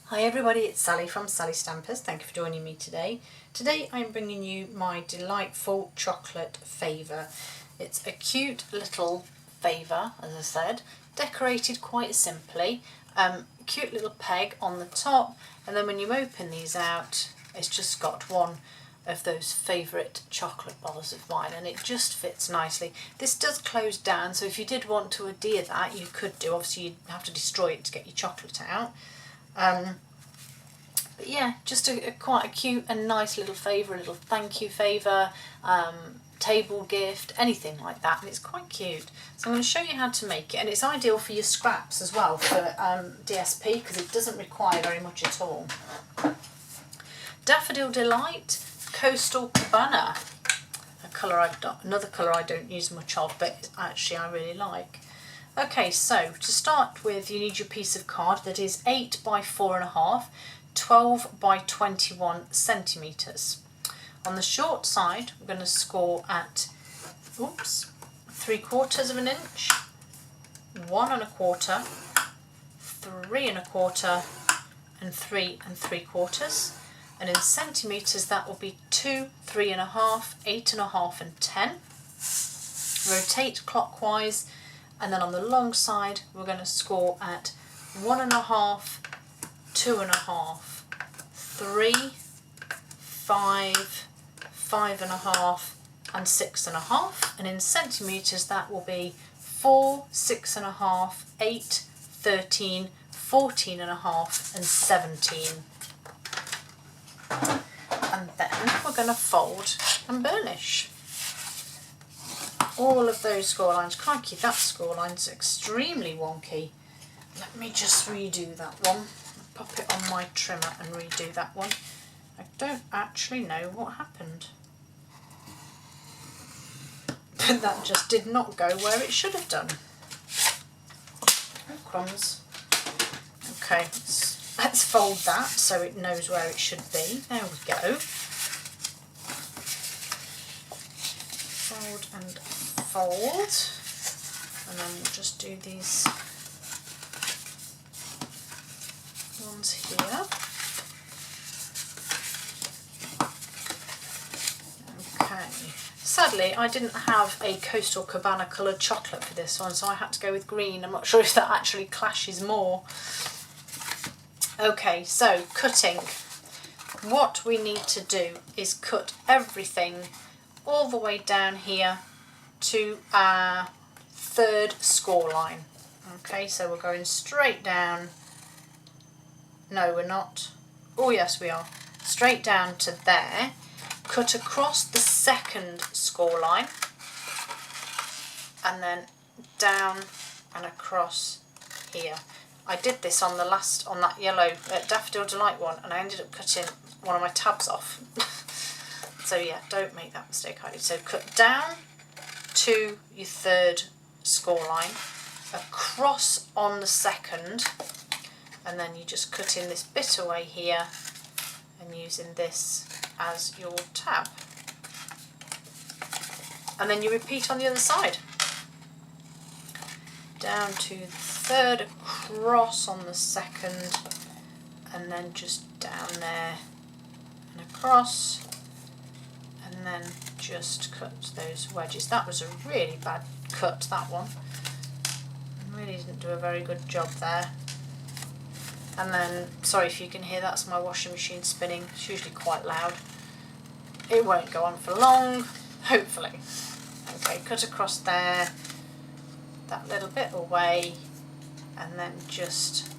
Hi everybody, it's Sally from Sallystampers. Thank you for joining me today. Today I'm bringing you my delightful chocolate Favour. It's a cute little Favour, as I said, decorated quite simply. Cute little peg on the top, and then when you open these out, it's just got one of those favourite chocolate bars of mine, and it just fits nicely. This does close down, so if you did want to adhere that, you could do. Obviously you'd have to destroy it to get your chocolate out. But yeah, just quite a cute and nice little favour, a little thank you favour, table gift, anything like that, and it's quite cute. So I'm going to show you how to make it, and it's ideal for your scraps as well for DSP, because it doesn't require very much at all. Daffodil Delight, Coastal Cabana, another colour I don't use much of, but actually I really like. Okay, so to start with, you need your piece of card that is 8 by 4.5, 12 by 21 centimetres. On the short side, we're going to score at 3/4 of an inch, 1 1/4, 3 1/4, and 3 3/4. And in centimetres, that will be 2, 3 1/2, 8 1/2, and 10. Rotate clockwise. And then on the long side, we're going to score at 1 1/2, 2 1/2, 3, 5, 5 1/2, and 6 1/2. And in centimetres, that will be 4, 6 1/2, 8, 13, 14 1/2, and 17. And then we're going to fold and burnish all of those score lines. Crikey, that score line's extremely wonky. Let me just redo that one. Pop it on my trimmer and redo that one. I don't actually know what happened. But that just did not go where it should have done. Oh, crumbs. Okay, let's fold that so it knows where it should be. There we go. Fold and fold, and then we'll just do these ones here. Okay, sadly I didn't have a Coastal Cabana coloured chocolate for this one, so I had to go with green. I'm not sure if that actually clashes more. Okay, so cutting. What we need to do is cut everything all the way down here to our 3rd score line. Okay, so we're going straight down. No, we're not. Oh yes, we are. Straight down to there. Cut across the 2nd score line, and then down and across here. I did this on that yellow Daffodil Delight one, and I ended up cutting one of my tabs off. So yeah, don't make that mistake I did. So cut down to your 3rd score line, across on the 2nd, and then you just cut in this bit away here and using this as your tab. And then you repeat on the other side. Down to the 3rd, across on the 2nd, and then just down there and across. And then just cut those wedges. That was a really bad cut, that one. I really didn't do a very good job there. And then, sorry if you can hear, that's my washing machine spinning. It's usually quite loud. It won't go on for long, hopefully. Okay, cut across there, that little bit away, and then just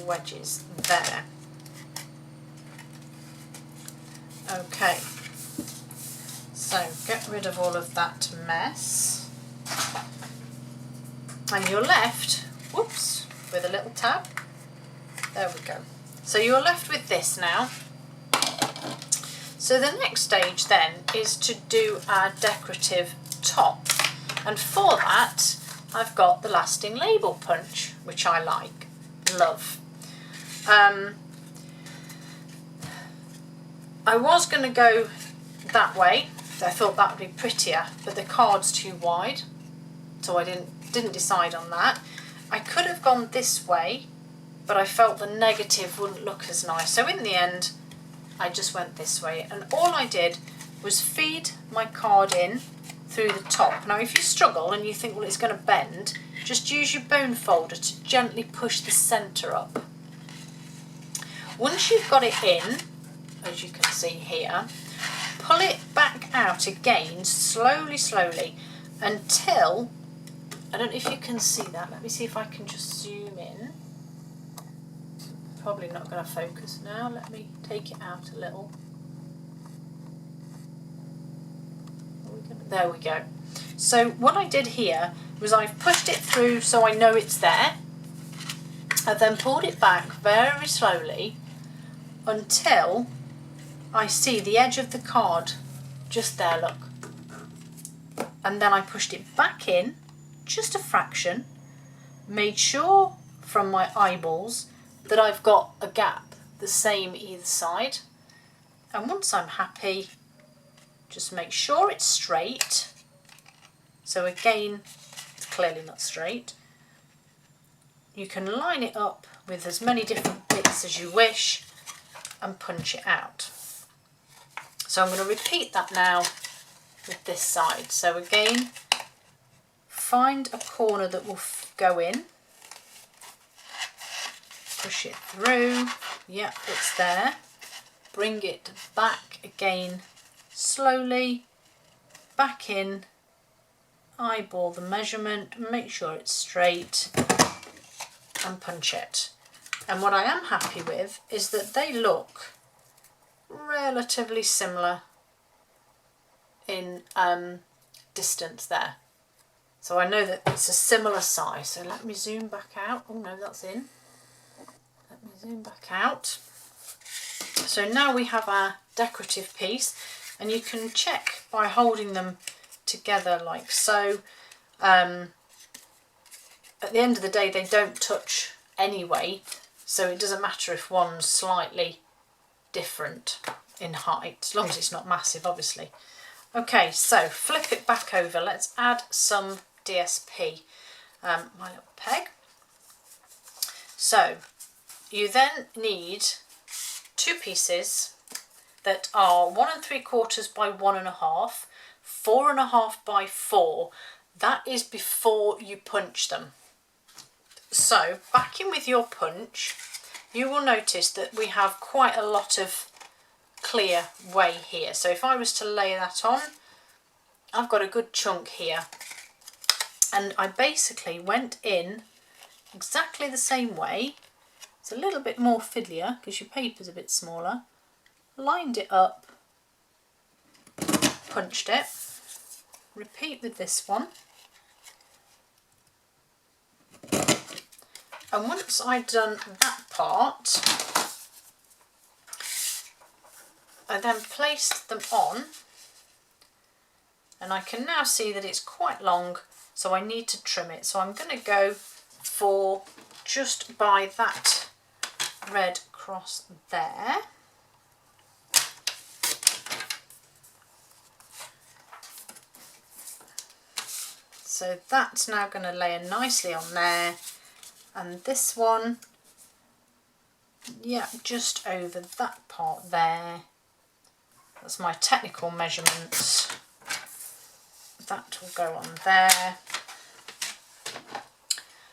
wedges there. Okay. So get rid of all of that mess, and you're left, whoops, with a little tab. There we go. So you're left with this now. So the next stage then is to do our decorative top, and for that I've got the lasting label punch, which I love. I was going to go that way. I thought that would be prettier, but the card's too wide, so I didn't decide on that. I could have gone this way but I felt the negative wouldn't look as nice. So in the end, I just went this way, and all I did was feed my card in through the top. Now if you struggle and you think, well, it's going to bend, just use your bone folder to gently push the centre up. Once you've got it in, as you can see here, pull it back out again, slowly, slowly, until, I don't know if you can see that, let me see if I can just zoom in. Probably not going to focus now, let me take it out a little. There we go. So what I did here was I've pushed it through so I know it's there. I then pulled it back very slowly until I see the edge of the card just there, look. And then I pushed it back in, just a fraction, made sure from my eyeballs that I've got a gap the same either side. And once I'm happy, just make sure it's straight. So again, it's clearly not straight. You can line it up with as many different bits as you wish and punch it out. So I'm going to repeat that now with this side. So again, find a corner that will go in, push it through, yep, it's there, bring it back again slowly, back in, eyeball the measurement, make sure it's straight and punch it. And what I am happy with is that they look relatively similar in distance there. So I know that it's a similar size. So let me zoom back out. Oh no, that's in. Let me zoom back out. So now we have our decorative piece, and you can check by holding them together like so. At the end of the day, they don't touch anyway, so it doesn't matter if one's slightly different in height, as long as it's not massive, obviously. Okay, so flip it back over. Let's add some DSP, my little peg. So you then need two pieces that are 1 3/4 by 1 1/2, 4 1/2 by 4. That is before you punch them. So back in with your punch, you will notice that we have quite a lot of clear way here. So if I was to lay that on, I've got a good chunk here. And I basically went in exactly the same way. It's a little bit more fiddlier because your paper's a bit smaller. Lined it up, punched it. Repeat with this one. And once I'd done that part, I then placed them on, and I can now see that it's quite long, so I need to trim it. So I'm going to go for just by that red cross there. So that's now going to layer nicely on there. And this one, yeah, just over that part there. That's my technical measurements. That will go on there.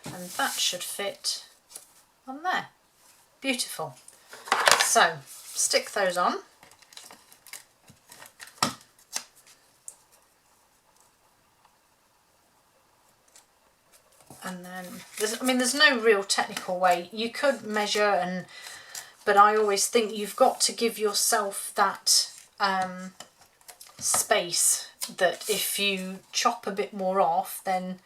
And that should fit on there. Beautiful. So, stick those on. And then, there's no real technical way. You could measure, but I always think you've got to give yourself that space, that if you chop a bit more off, then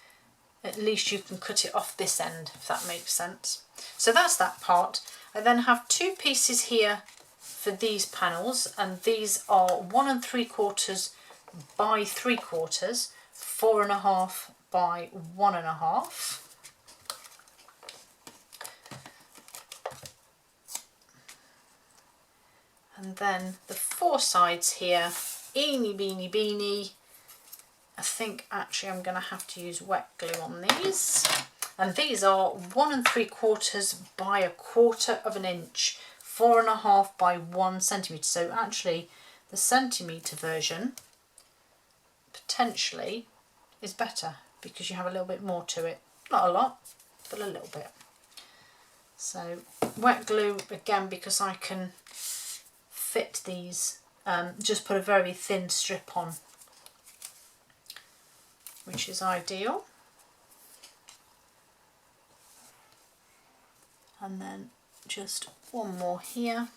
at least you can cut it off this end, if that makes sense. So that's that part. I then have two pieces here for these panels, and these are 1 3/4 by 3/4, 4 1/2 by 1 1/2. And then the four sides here, eeny beeny beeny. I think actually I'm going to have to use wet glue on these. And these are 1 3/4 by 1/4 of an inch, 4.5 by 1 centimetre. So actually the centimetre version potentially is better because you have a little bit more to it. Not a lot, but a little bit. So wet glue again, because I can fit these, just put a very thin strip on, which is ideal. And then just one more here.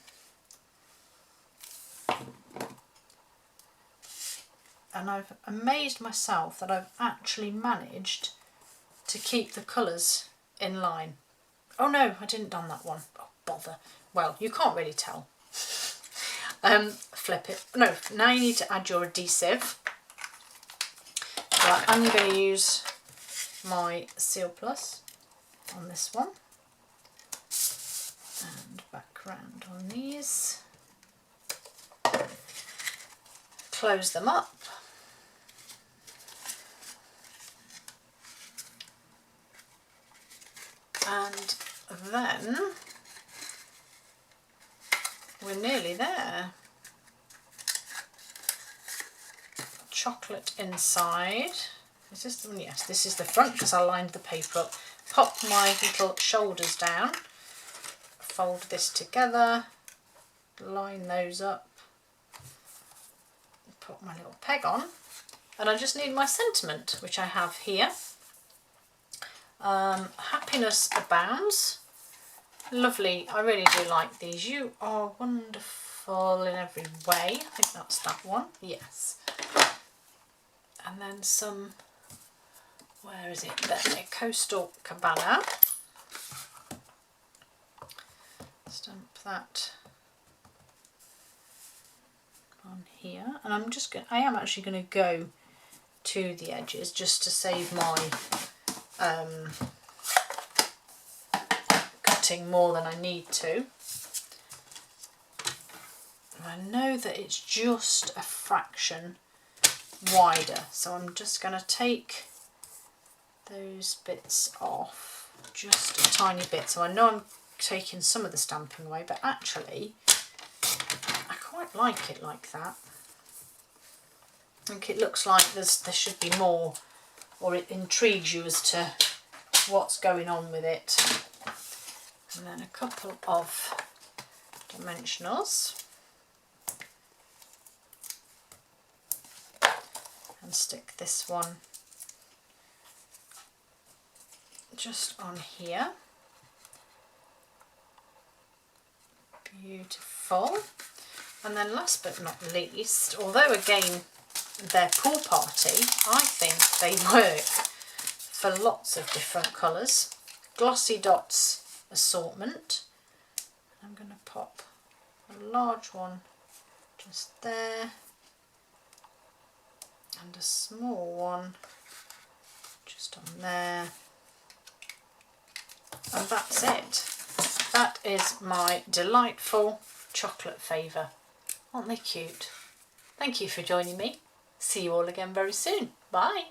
And I've amazed myself that I've actually managed to keep the colours in line. Oh no, I didn't done that one. Oh bother. Well, you can't really tell. Flip it. No, now you need to add your adhesive. So I'm going to use my Seal Plus on this one. And back round on these. Close them up. And then we're nearly there. Chocolate inside. Is this the one? Yes, this is the front because I lined the paper up. Pop my little shoulders down. Fold this together. Line those up. Put my little peg on. And I just need my sentiment, which I have here. Happiness abounds. Lovely, I really do like these. You are wonderful in every way. I think that's that one, yes. And then some, where is it? There, Coastal Cabana. Stamp that on here. And I'm just going, I am actually going to go to the edges just to save my cutting more than I need to. And I know that it's just a fraction wider, so I'm just going to take those bits off just a tiny bit. So I know I'm taking some of the stamping away, but actually I quite like it like that. I think it looks like there should be more, or it intrigues you as to what's going on with it. And then a couple of dimensionals. And stick this one just on here. Beautiful. And then last but not least, although again they're pool party, I think they work for lots of different colours. Glossy Dots assortment. I'm going to pop a large one just there and a small one just on there, and that's it. That is my delightful chocolate Favour. Aren't they cute? Thank you for joining me. See you all again very soon. Bye.